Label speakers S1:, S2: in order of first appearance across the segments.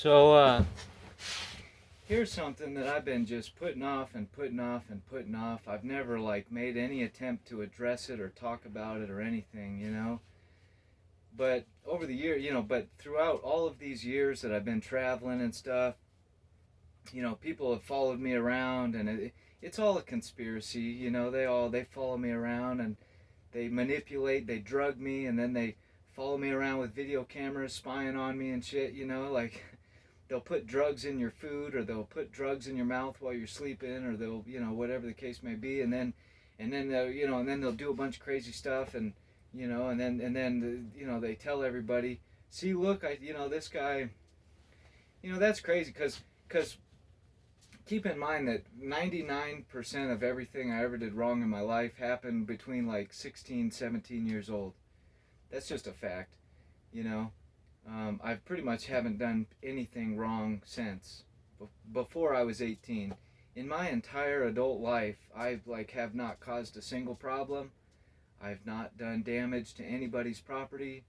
S1: So, here's something that I've been just putting off and putting off and putting off. I've never like made any attempt to address it or talk about it or anything. But over the year, but throughout all of these years that I've been traveling and stuff, people have followed me around, and it's all a conspiracy. They follow me around and they manipulate, they drug me, and then they follow me around with video cameras spying on me and shit. Like they'll put drugs in your food, or they'll put drugs in your mouth while you're sleeping, or they'll whatever the case may be, and then they'll do a bunch of crazy stuff, and then they tell everybody, see, look, this guy, that's crazy, because keep in mind that 99% of everything I ever did wrong in my life happened between like 16, 17 years old. That's just a fact, you know. I pretty much haven't done anything wrong since before I was 18. In my entire adult life, I have not caused a single problem. I've not done damage to anybody's property.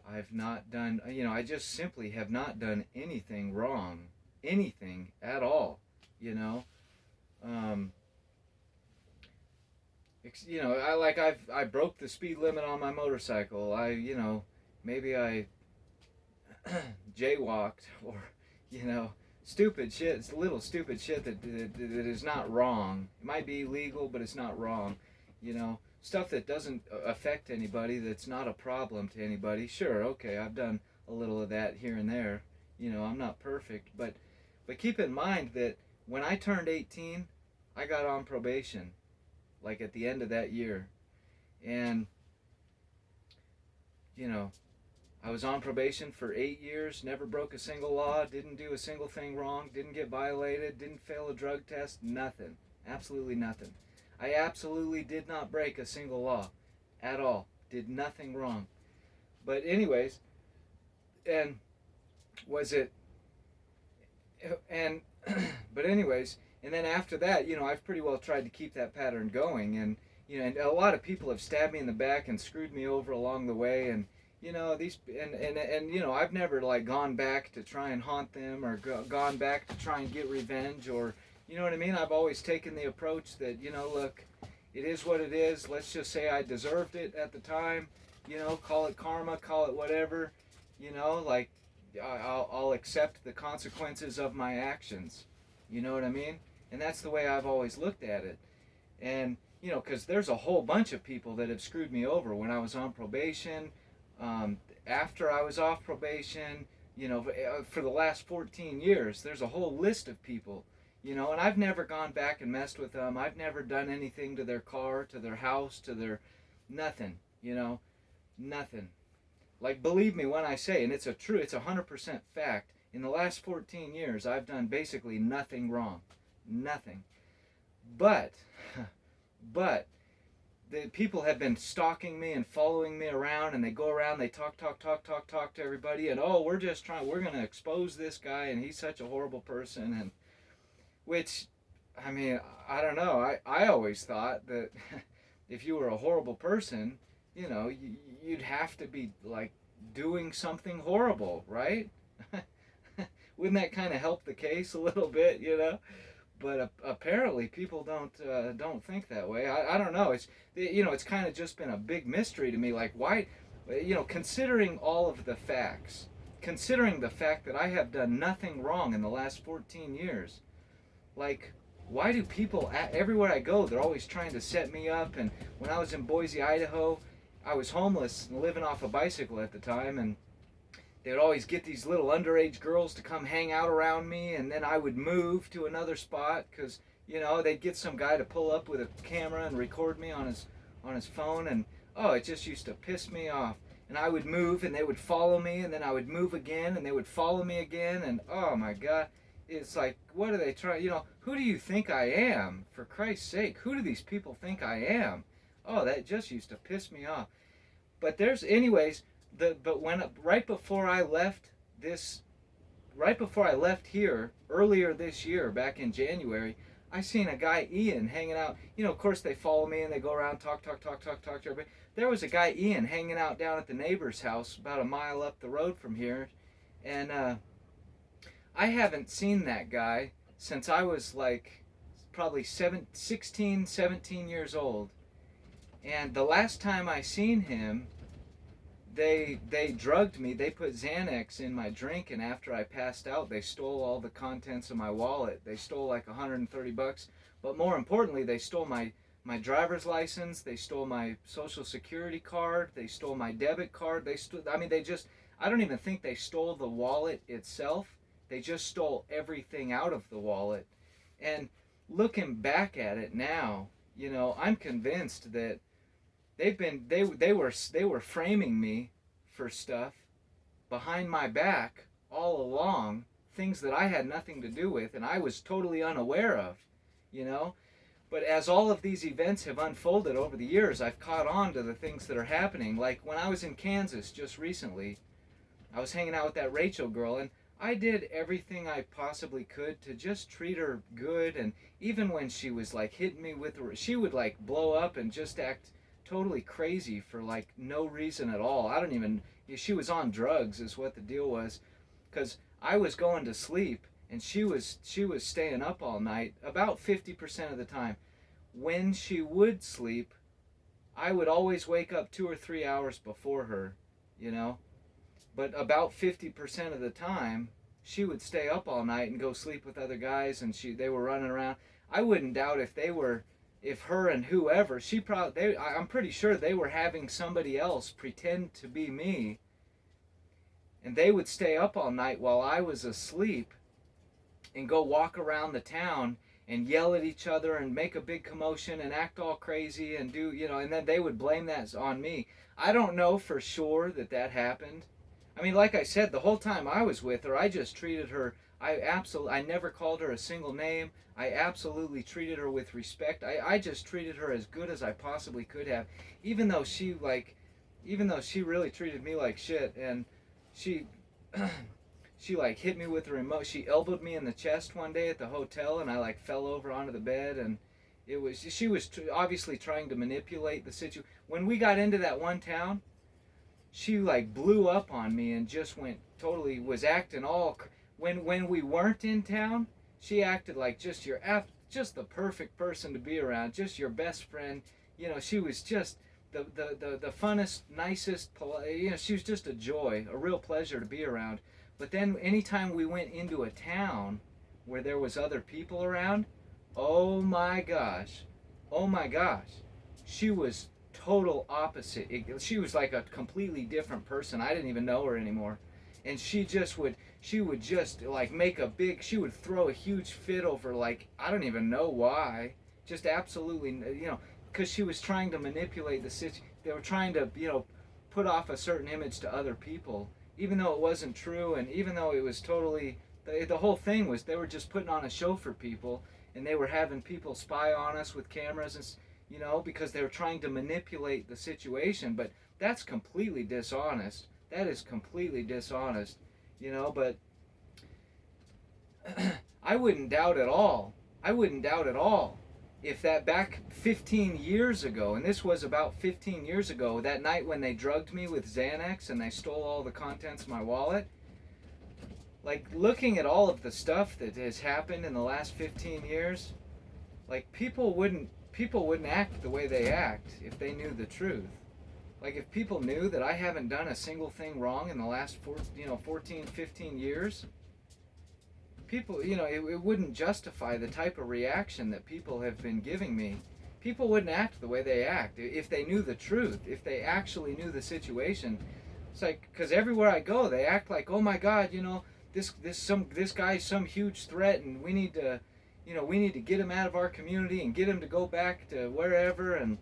S1: I've not done, I just simply have not done anything wrong, anything at all, you know. Um, I broke the speed limit on my motorcycle. Maybe I jaywalked, or stupid shit. It's little stupid shit that is not wrong. It might be illegal, but it's not wrong. Stuff that doesn't affect anybody, that's not a problem to anybody. Sure, okay, I've done a little of that here and there. I'm not perfect, but keep in mind that when I turned 18, I got on probation, like at the end of that year. And I was on probation for 8 years, never broke a single law, didn't do a single thing wrong, didn't get violated, didn't fail a drug test, nothing. Absolutely nothing. I absolutely did not break a single law at all. Did nothing wrong. But anyways, and was it, and, but anyways, and then after that, I've pretty well tried to keep that pattern going, and a lot of people have stabbed me in the back and screwed me over along the way, and these and I've never like gone back to try and haunt them, or gone back to try and get revenge, or you know what I mean. I've always taken the approach that look, it is what it is. Let's just say I deserved it at the time. Call it karma, call it whatever. Like I'll accept the consequences of my actions. You know what I mean? And that's the way I've always looked at it. And because there's a whole bunch of people that have screwed me over when I was on probation. After I was off probation, for the last 14 years, there's a whole list of people, and I've never gone back and messed with them. I've never done anything to their car, to their house, to their nothing, nothing. Like, believe me when I say, and it's 100% fact, in the last 14 years, I've done basically nothing wrong. Nothing. But, but, the people have been stalking me and following me around, and they go around, they talk to everybody, and we're going to expose this guy, and he's such a horrible person, and which, I mean, I don't know, I always thought that if you were a horrible person, you'd have to be like doing something horrible, right? Wouldn't that kind of help the case a little bit, But apparently people don't think that way. I don't know. It's kind of just been a big mystery to me. Like, why, considering all of the facts, considering the fact that I have done nothing wrong in the last 14 years, like, why do people, everywhere I go, they're always trying to set me up? And when I was in Boise, Idaho, I was homeless and living off a bicycle at the time, and they would always get these little underage girls to come hang out around me, and then I would move to another spot because they'd get some guy to pull up with a camera and record me on his phone, and it just used to piss me off. And I would move, and they would follow me, and then I would move again, and they would follow me again, and oh my God, it's like, what are they trying? Who do you think I am? For Christ's sake, who do these people think I am? Oh, that just used to piss me off. But anyways. But when right before I left here earlier this year, back in January, I seen a guy, Ian, hanging out. Of course they follow me and they go around, talk to everybody. There was a guy, Ian, hanging out down at the neighbor's house about a mile up the road from here, and I haven't seen that guy since I was like probably 16, 17 years old. And the last time I seen him, they drugged me. They put Xanax in my drink, and after I passed out, they stole all the contents of my wallet. They stole like $130, but more importantly, they stole my driver's license. They stole my social security card. They stole my debit card. They just, I don't even think they stole the wallet itself. They just stole everything out of the wallet. And looking back at it now, I'm convinced that they were framing me for stuff behind my back all along, things that I had nothing to do with and I was totally unaware of, you know. But as all of these events have unfolded over the years, I've caught on to the things that are happening. Like when I was in Kansas just recently, I was hanging out with that Rachel girl, and I did everything I possibly could to just treat her good. And even when she was like hitting me with her, she would like blow up and just act totally crazy for like no reason at all. I don't even, she was on drugs is what the deal was, because I was going to sleep and she was staying up all night about 50% of the time. When she would sleep, I would always wake up 2 or 3 hours before her, you know. But about 50% of the time, she would stay up all night and go sleep with other guys, and they were running around. I wouldn't doubt if her and whoever, I'm pretty sure they were having somebody else pretend to be me, and they would stay up all night while I was asleep and go walk around the town and yell at each other and make a big commotion and act all crazy and do, and then they would blame that on me. I don't know for sure that happened. I mean, like I said, the whole time I was with her, I just treated her, I never called her a single name. I absolutely treated her with respect. I just treated her as good as I possibly could have, even though she really treated me like shit. And she she like hit me with the remote. She elbowed me in the chest one day at the hotel, and I like fell over onto the bed. And she was obviously trying to manipulate the situation. When we got into that one town, she like blew up on me and just was acting all. When we weren't in town, she acted like just the perfect person to be around, just your best friend. She was just the funnest, nicest, she was just a joy, a real pleasure to be around. But then anytime we went into a town where there was other people around, oh my gosh, she was total opposite. She was like a completely different person. I didn't even know her anymore. And she would just like she would throw a huge fit over, like, I don't even know why. Just absolutely, because she was trying to manipulate the situation. They were trying to, put off a certain image to other people, even though it wasn't true, and even though it was totally, the whole thing was they were just putting on a show for people, and they were having people spy on us with cameras, and because they were trying to manipulate the situation. But that's completely dishonest. That is completely dishonest, but I wouldn't doubt at all. If that back 15 years ago, and this was about 15 years ago, that night when they drugged me with Xanax and they stole all the contents of my wallet, like looking at all of the stuff that has happened in the last 15 years, like people wouldn't act the way they act if they knew the truth. Like if people knew that I haven't done a single thing wrong in the last 14, 15 years, people, it wouldn't justify the type of reaction that people have been giving me. People wouldn't act the way they act if they knew the truth, if they actually knew the situation. It's like, because everywhere I go, they act like, oh my God, this guy's some huge threat, and we need to get him out of our community and get him to go back to wherever. And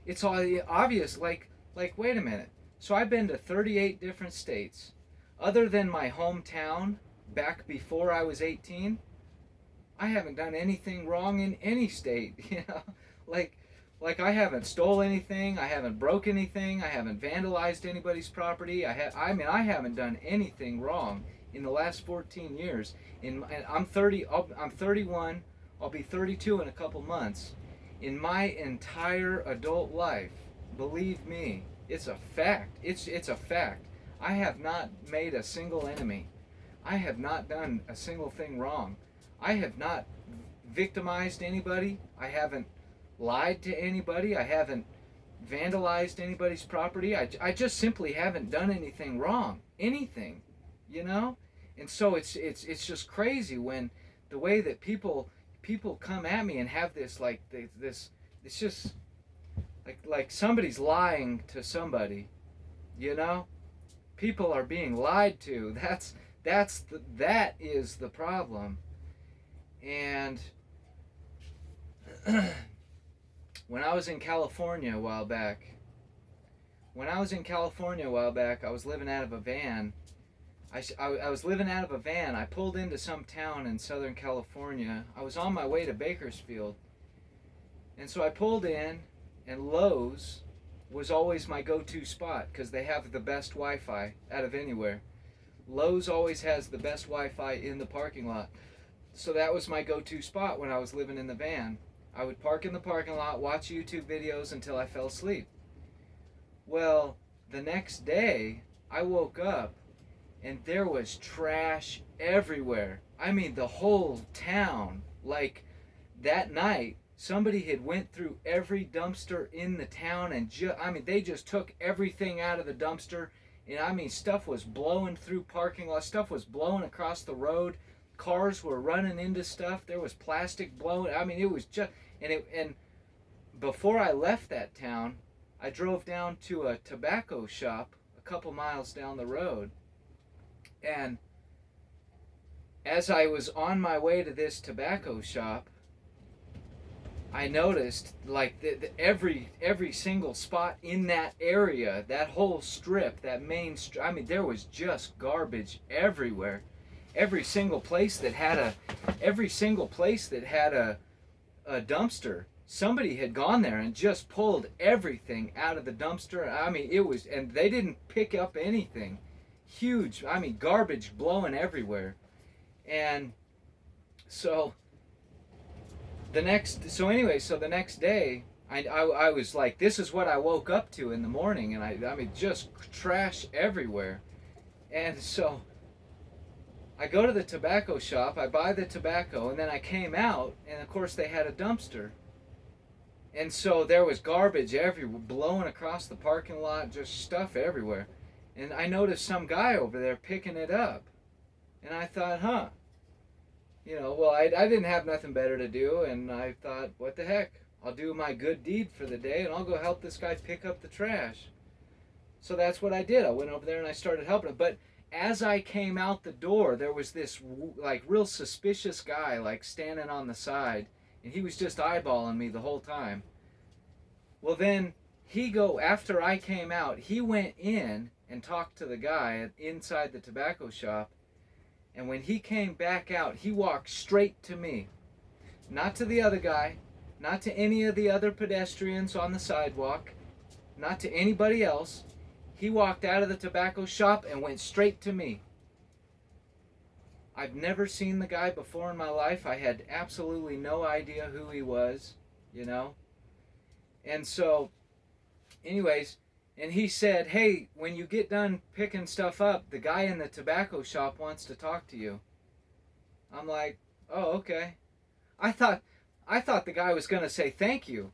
S1: it's all obvious, like wait a minute. So I've been to 38 different states. Other than my hometown, back before I was 18, I haven't done anything wrong in any state, like I haven't stole anything, I haven't broke anything, I haven't vandalized anybody's property. I haven't done anything wrong in the last 14 years. And I'm 31, I'll be 32 in a couple months. In my entire adult life, believe me, it's a fact. It's a fact. I have not made a single enemy. I have not done a single thing wrong. I have not victimized anybody. I haven't lied to anybody. I haven't vandalized anybody's property. I just simply haven't done anything wrong. Anything, you know? And so it's just crazy when the way that people come at me and have this like this it's just like somebody's lying to somebody, you know? People are being lied to. That is the problem. And when I was in California a while back, I was living out of a van. I was living out of a van. I pulled into some town in Southern California. I was on my way to Bakersfield. And so I pulled in, and Lowe's was always my go-to spot because they have the best Wi-Fi out of anywhere. Lowe's always has the best Wi-Fi in the parking lot. So that was my go-to spot when I was living in the van. I would park in the parking lot, watch YouTube videos until I fell asleep. Well, the next day, I woke up and there was trash everywhere. I mean, the whole town. Like, that night, somebody had went through every dumpster in the town and they just took everything out of the dumpster. And I mean, stuff was blowing through parking lots, stuff was blowing across the road. Cars were running into stuff. There was plastic blowing. I mean, it was just and before I left that town, I drove down to a tobacco shop a couple miles down the road. And as I was on my way to this tobacco shop, I noticed like every single spot in that area, that whole strip, that main strip, I mean, there was just garbage everywhere. Every single place that had a dumpster, somebody had gone there and just pulled everything out of the dumpster. I mean, and they didn't pick up anything. Huge, I mean, garbage blowing everywhere. And so the next day, I was like, this is what I woke up to in the morning, and I mean, just trash everywhere. And so I go to the tobacco shop, I buy the tobacco, and then I came out, and of course they had a dumpster. And so there was garbage everywhere, blowing across the parking lot, just stuff everywhere. And I noticed some guy over there picking it up. And I thought, well, I didn't have nothing better to do, and I thought, what the heck? I'll do my good deed for the day, and I'll go help this guy pick up the trash. So that's what I did. I went over there and I started helping him. But as I came out the door, there was this like real suspicious guy like standing on the side, and he was just eyeballing me the whole time. Well, then after I came out, he went in and talked to the guy inside the tobacco shop, and when he came back out, he walked straight to me. Not to the other guy, not to any of the other pedestrians on the sidewalk, not to anybody else. He walked out of the tobacco shop and went straight to me. I've never seen the guy before in my life. I had absolutely no idea who he was, And so, anyways, and he said, hey, when you get done picking stuff up, the guy in the tobacco shop wants to talk to you. I'm like, oh, okay. I thought the guy was going to say thank you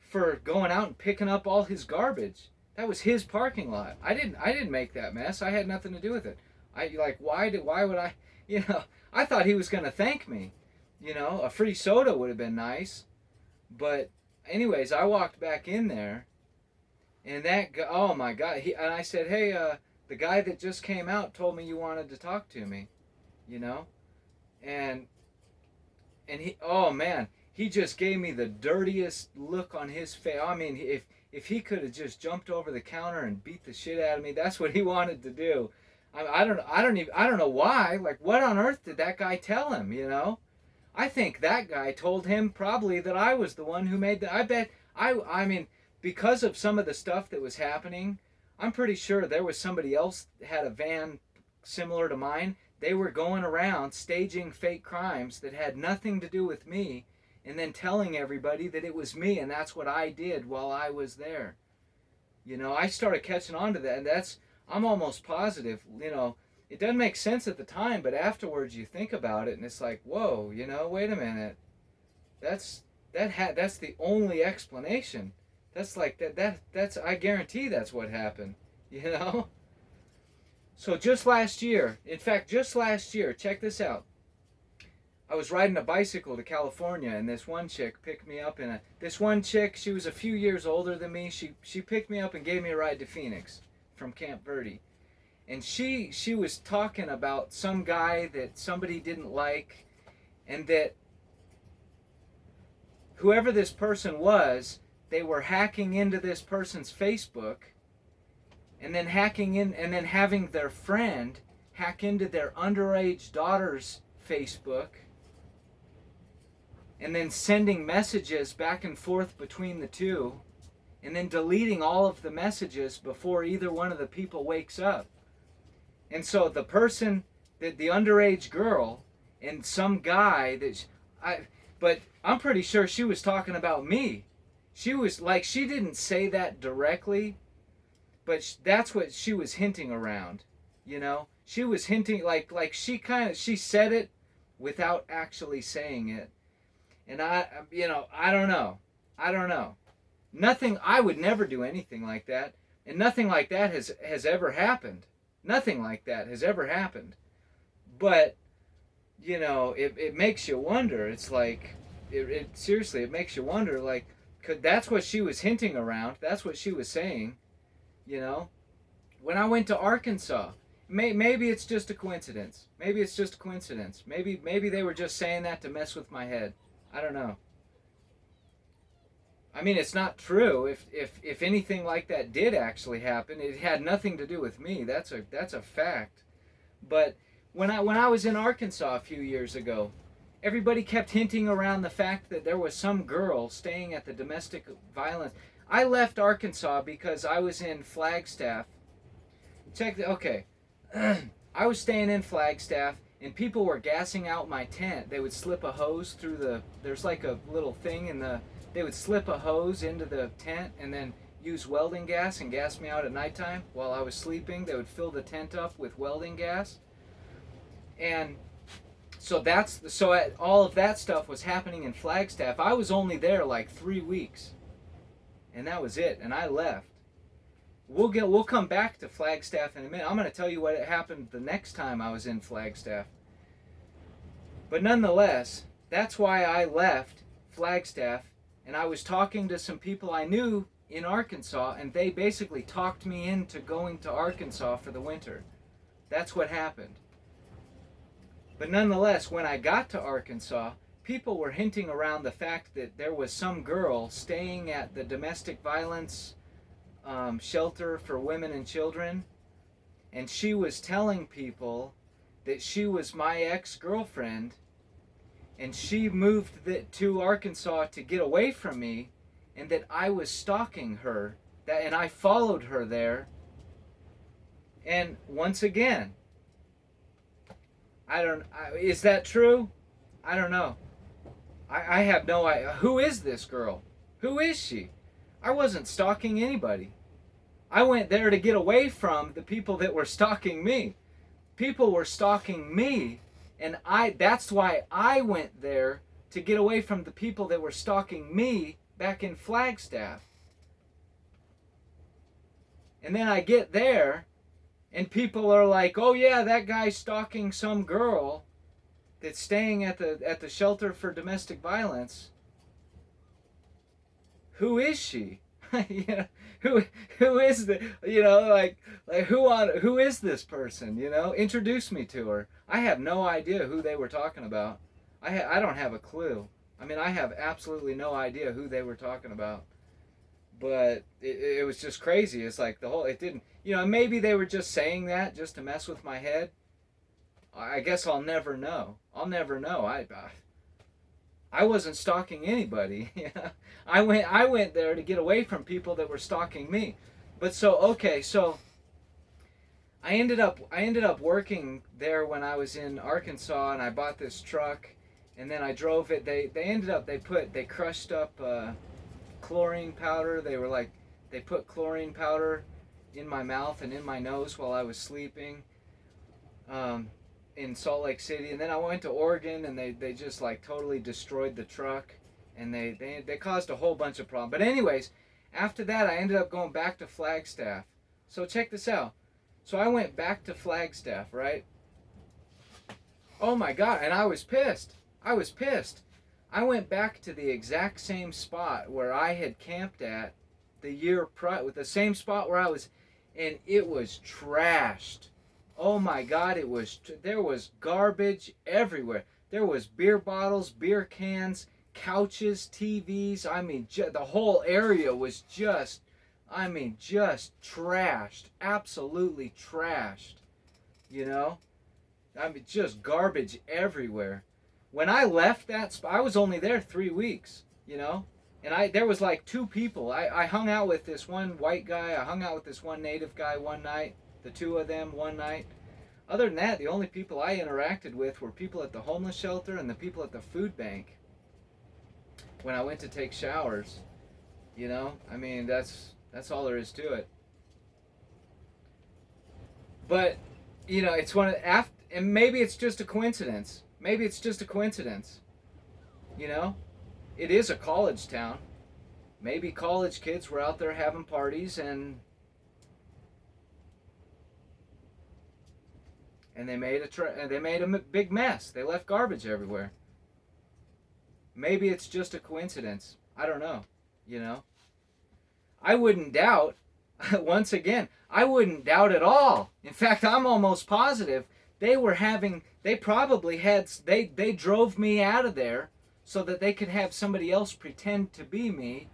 S1: for going out and picking up all his garbage. That was his parking lot. I didn't make that mess. I had nothing to do with it. Why would I, I thought he was going to thank me. A free soda would have been nice. But anyways, I walked back in there, and that guy, oh my God, and I said, hey, the guy that just came out told me you wanted to talk to me, and he, oh man, he just gave me the dirtiest look on his face. I mean, if he could have just jumped over the counter and beat the shit out of me, that's what he wanted to do. I don't know why. Like, what on earth did that guy tell him? I think that guy told him probably that I was the one who made I mean, because of some of the stuff that was happening, I'm pretty sure there was somebody else that had a van similar to mine. They were going around staging fake crimes that had nothing to do with me, and then telling everybody that it was me, and that's what I did while I was there. I started catching on to that, and I'm almost positive, it doesn't make sense at the time, but afterwards you think about it and it's like, whoa, wait a minute. That's the only explanation. That's like that's I guarantee that's what happened, you know? So just last year, in fact, just last year, check this out. I was riding a bicycle to California, and this one chick picked me up this one chick, she was a few years older than me. She picked me up and gave me a ride to Phoenix from Camp Verde. And she was talking about some guy that somebody didn't like, and that whoever this person was, they were hacking into this person's Facebook, and then having their friend hack into their underage daughter's Facebook, and then sending messages back and forth between the two, and then deleting all of the messages before either one of the people wakes up. And so the person, the underage girl, and some guy but I'm pretty sure she was talking about me. She was like, she didn't say that directly, but that's what she was hinting around, She was hinting, like she said it without actually saying it. And I don't know. Nothing, I would never do anything like that. And nothing like that has ever happened. Nothing like that has ever happened. But, it makes you wonder. It's like, seriously, it makes you wonder, like, that's what she was hinting around. That's what she was saying, When I went to Arkansas, maybe it's just a coincidence. Maybe it's just a coincidence. Maybe they were just saying that to mess with my head. I don't know. I mean, it's not true. If anything like that did actually happen, it had nothing to do with me. That's a fact. But when I was in Arkansas a few years ago, everybody kept hinting around the fact that there was some girl staying at the domestic violence. I left Arkansas because I was in Flagstaff. Okay. I was staying in Flagstaff, and people were gassing out my tent. They would slip a hose through there's like a little thing they would slip a hose into the tent and then use welding gas and gas me out at nighttime while I was sleeping. They would fill the tent up with welding gas. And so all of that stuff was happening in Flagstaff. I was only there like 3 weeks. And that was it. And I left. We'll come back to Flagstaff in a minute. I'm going to tell you what happened the next time I was in Flagstaff. But nonetheless, that's why I left Flagstaff, and I was talking to some people I knew in Arkansas, and they basically talked me into going to Arkansas for the winter. That's what happened. But nonetheless, when I got to Arkansas, people were hinting around the fact that there was some girl staying at the domestic violence shelter for women and children, and she was telling people that she was my ex-girlfriend, and she moved to Arkansas to get away from me, and that I was stalking her, and I followed her there. And once again, is that true? I don't know. I have no idea. Who is this girl? Who is she? I wasn't stalking anybody. I went there to get away from the people that were stalking me. People were stalking me, and that's why I went there, to get away from the people that were stalking me back in Flagstaff. And then I get there, and people are like, "Oh yeah, that guy's stalking some girl that's staying at the shelter for domestic violence. Who is she?" Who is who is this person? Introduce me to her. I have no idea who they were talking about. I don't have a clue. I mean, I have absolutely no idea who they were talking about. But it was just crazy. It's like it didn't, maybe they were just saying that just to mess with my head. I guess I'll never know. I wasn't stalking anybody. I went there to get away from people that were stalking me. But so I ended up working there when I was in Arkansas, and I bought this truck, and then I drove it. They crushed up chlorine powder. They put chlorine powder in my mouth and in my nose while I was sleeping. um, in Salt Lake City, and then I went to Oregon, and they just like totally destroyed the truck, and they caused a whole bunch of problems. But anyways, after that, I ended up going back to Flagstaff. So check this out. So I went back to Flagstaff, right? Oh my God, and I was pissed. I was pissed. I went back to the exact same spot where I had camped at the year prior, with the same spot where I was, and it was trashed. Oh my God, there was garbage everywhere. There was beer bottles, beer cans, couches, TVs. I mean, the whole area was just, I mean, just trashed. Absolutely trashed. You know? I mean, just garbage everywhere. When I left that spot, I was only there 3 weeks, you know? And there was like two people. I hung out with this one white guy. I hung out with this one native guy one night. The two of them one night. Other than that, the only people I interacted with were people at the homeless shelter and the people at the food bank. When I went to take showers, you know, I mean that's all there is to it. But you know, it's one of after, and maybe it's just a coincidence. Maybe it's just a coincidence. You know, it is a college town. Maybe college kids were out there having parties and they made a big mess. They left garbage everywhere. Maybe it's just a coincidence. I don't know. You know, I wouldn't doubt. Once again, I wouldn't doubt at all. In fact, I'm almost positive they probably had, they drove me out of there so that they could have somebody else pretend to be me.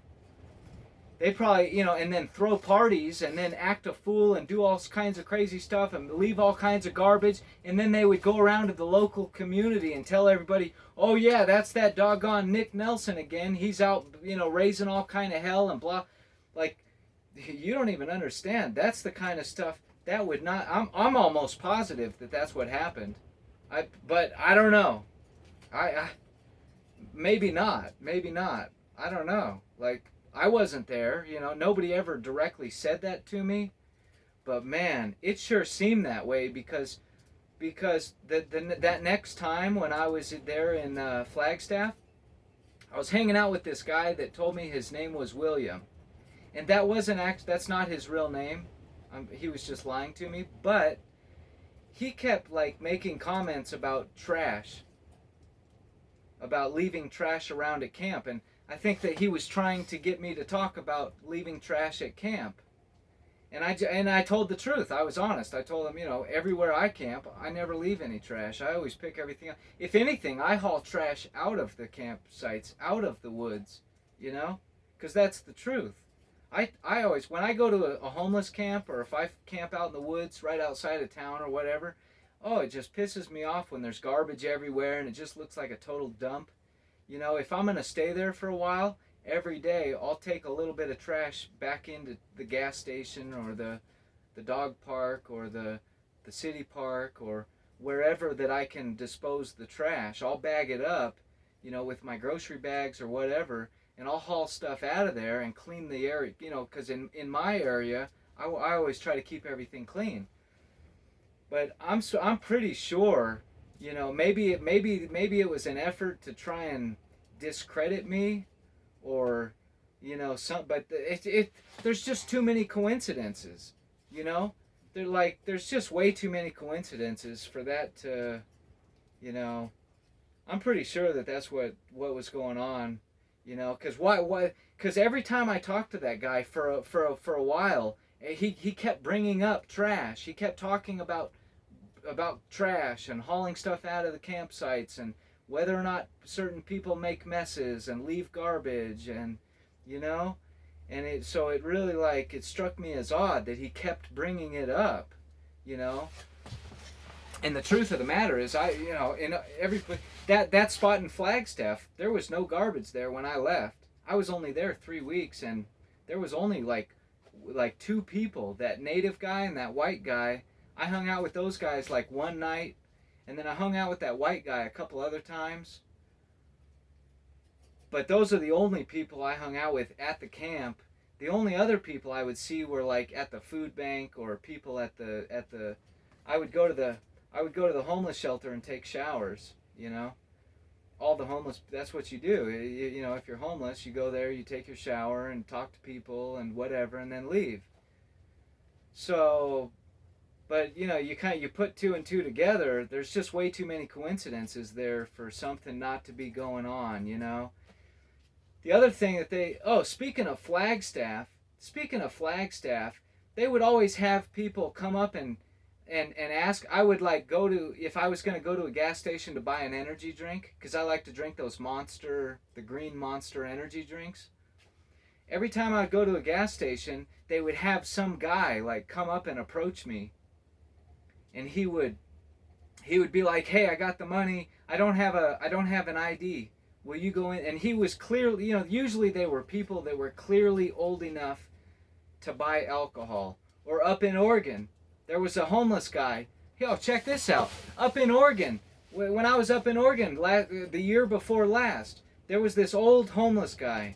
S1: They probably, you know, and then throw parties and then act a fool and do all kinds of crazy stuff and leave all kinds of garbage. And then they would go around to the local community and tell everybody, oh yeah, that's that doggone Nick Nelson again. He's out, you know, raising all kind of hell and blah. Like, you don't even understand. That's the kind of stuff that would not. I'm almost positive that that's what happened. But I don't know. I maybe not. Maybe not. I don't know. Like, I wasn't there. You know, nobody ever directly said that to me. But man, it sure seemed that way because that next time when I was there in Flagstaff, I was hanging out with this guy that told me his name was William. And that's not his real name. He was just lying to me. But he kept like making comments about trash, about leaving trash around at camp. And I think that he was trying to get me to talk about leaving trash at camp. And I told the truth. I was honest. I told him, you know, everywhere I camp, I never leave any trash. I always pick everything up. If anything, I haul trash out of the campsites, out of the woods, you know, because that's the truth. I always, when I go to a homeless camp or if I camp out in the woods right outside of town or whatever, oh, it just pisses me off when there's garbage everywhere and it just looks like a total dump. You know, if I'm going to stay there for a while, every day I'll take a little bit of trash back into the gas station or the dog park or the city park or wherever that I can dispose the trash. I'll bag it up, you know, with my grocery bags or whatever, and I'll haul stuff out of there and clean the area, you know, because in my area, I always try to keep everything clean. But I'm pretty sure, you know, maybe it was an effort to try and discredit me, or, you know, but there's just too many coincidences, you know. There's just way too many coincidences for that to, you know. I'm pretty sure that that's what was going on. You know, because why? Because every time I talked to that guy for a while, he kept bringing up trash. He kept talking about trash and hauling stuff out of the campsites and whether or not certain people make messes and leave garbage and, you know, and it really like it struck me as odd that he kept bringing it up, you know. And the truth of the matter is, you know, in that spot in Flagstaff, there was no garbage there when I left. I was only there 3 weeks, and there was only like two people, that native guy and that white guy. I hung out with those guys like one night, and then I hung out with that white guy a couple other times. But those are the only people I hung out with at the camp. The only other people I would see were like at the food bank or people at the I I would go to the homeless shelter and take showers, you know. All the homeless, that's what you do. You know, if you're homeless, you go there, you take your shower and talk to people and whatever, and then leave. So, but you know, you put two and two together. There's just way too many coincidences there for something not to be going on, you know. The other thing that speaking of Flagstaff, they would always have people come up and ask. I would like go to, if I was going to go to a gas station to buy an energy drink, because I like to drink those the green Monster energy drinks. Every time I'd go to a gas station, they would have some guy like come up and approach me, and he would be like, "Hey, I got the money. I don't have an ID. Will you go in?" And he was clearly, you know, usually they were people that were clearly old enough to buy alcohol. Or up in Oregon, there was a homeless guy. Yo, check this out. Up in Oregon, when I was up in Oregon the year before last, there was this old homeless guy.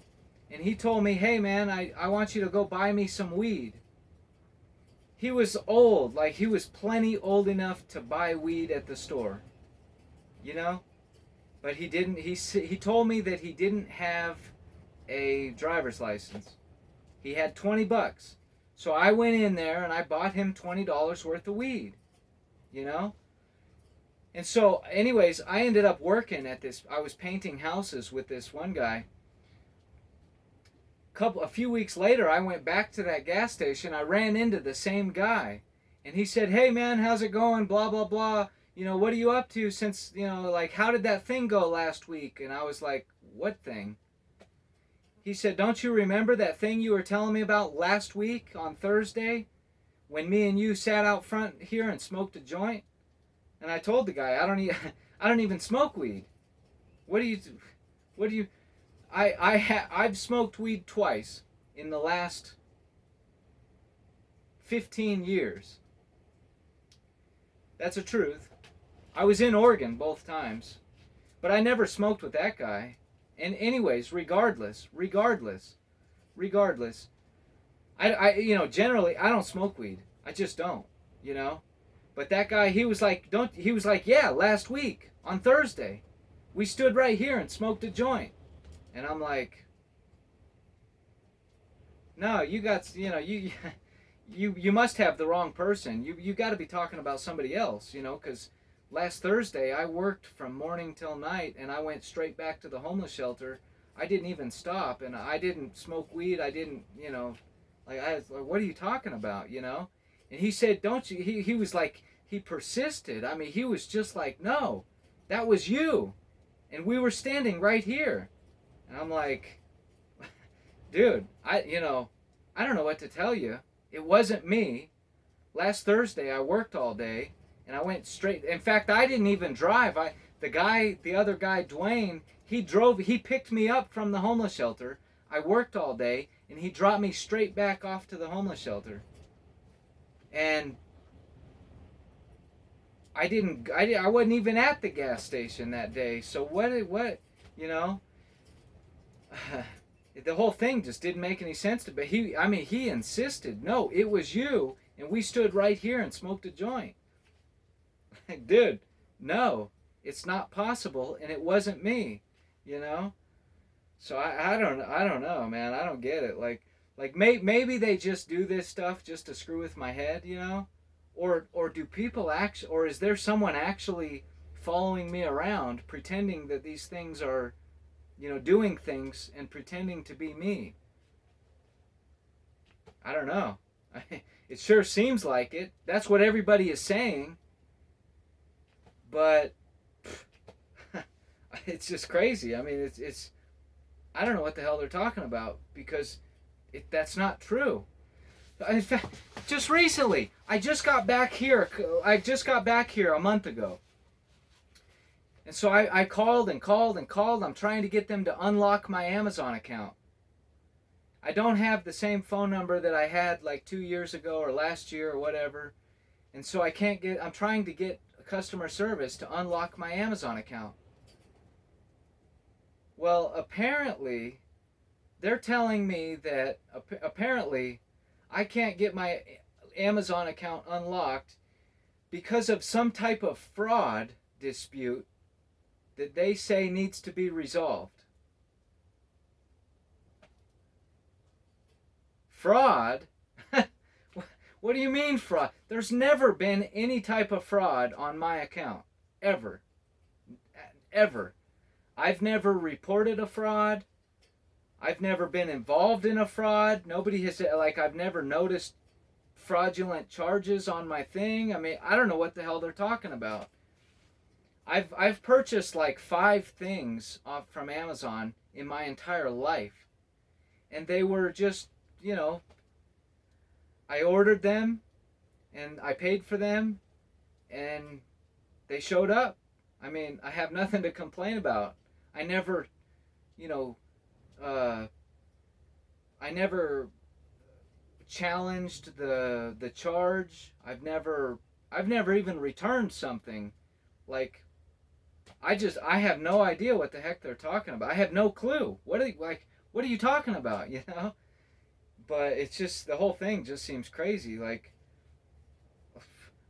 S1: And he told me, "Hey man, I want you to go buy me some weed." He was old, like he was plenty old enough to buy weed at the store. You know? But he didn't, he told me that he didn't have a driver's license. He had $20. So I went in there and I bought him $20 worth of weed. You know? And so anyways, I ended up working at this, I was painting houses with this one guy. A few weeks later, I went back to that gas station. I ran into the same guy, and he said, "Hey man, how's it going? Blah blah blah. You know, what are you up to since, you know, like, how did that thing go last week?" And I was like, "What thing?" He said, "Don't you remember that thing you were telling me about last week on Thursday, when me and you sat out front here and smoked a joint?" And I told the guy, I don't even smoke weed. What do you? I've smoked weed twice in the last 15 years. That's the truth. I was in Oregon both times, but I never smoked with that guy. And anyways, regardless, you know, generally I don't smoke weed. I just don't, you know. But that guy, he was like, "Yeah, last week on Thursday, we stood right here and smoked a joint." And I'm like, "No, you got, you know, you must have the wrong person. You got to be talking about somebody else, you know, because last Thursday I worked from morning till night, and I went straight back to the homeless shelter. I didn't even stop, and I didn't smoke weed. I didn't, you know, like, I was like, what are you talking about, you know?" And he said, "Don't you?" He was like, he persisted. I mean, he was just like, "No, that was you, and we were standing right here." And I'm like, "Dude, I don't know what to tell you. It wasn't me. Last Thursday I worked all day, and I went straight. In fact, I didn't even drive. The other guy, Dwayne, he picked me up from the homeless shelter. I worked all day, and he dropped me straight back off to the homeless shelter. And I wasn't even at the gas station that day. So what, you know?" The whole thing just didn't make any sense to me. He insisted, "No, it was you, and we stood right here and smoked a joint." Like, dude, no, it's not possible, and it wasn't me, you know. So I don't know, man. I don't get it. Maybe they just do this stuff just to screw with my head, you know, or do people actually, or is there someone actually following me around, pretending that these things are, you know, doing things and pretending to be me? I don't know. It sure seems like it. That's what everybody is saying. But it's just crazy. I mean, it's I don't know what the hell they're talking about, because that's not true. In fact, just recently, I just got back here a month ago. And so I called and called and called. I'm trying to get them to unlock my Amazon account. I don't have the same phone number that I had like 2 years ago or last year or whatever. And so I'm trying to get customer service to unlock my Amazon account. Well, apparently, they're telling me that apparently I can't get my Amazon account unlocked because of some type of fraud dispute that they say needs to be resolved. Fraud? What do you mean fraud? There's never been any type of fraud on my account. Ever. Ever. I've never reported a fraud. I've never been involved in a fraud. Nobody has, like, I've never noticed fraudulent charges on my thing. I mean, I don't know what the hell they're talking about. I've purchased like 5 things off from Amazon in my entire life. And they were just, I ordered them and I paid for them and they showed up. I mean, I have nothing to complain about. I never, you know, uh, I never challenged the charge. I've never even returned something. Like, I have no idea what the heck they're talking about. I have no clue. What are you talking about, But it's just, the whole thing just seems crazy. Like,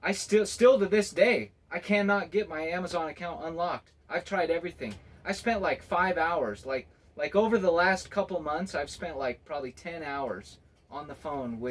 S1: I still to this day, I cannot get my Amazon account unlocked. I've tried everything. I spent like 5 hours, like over the last couple months, I've spent like probably 10 hours on the phone with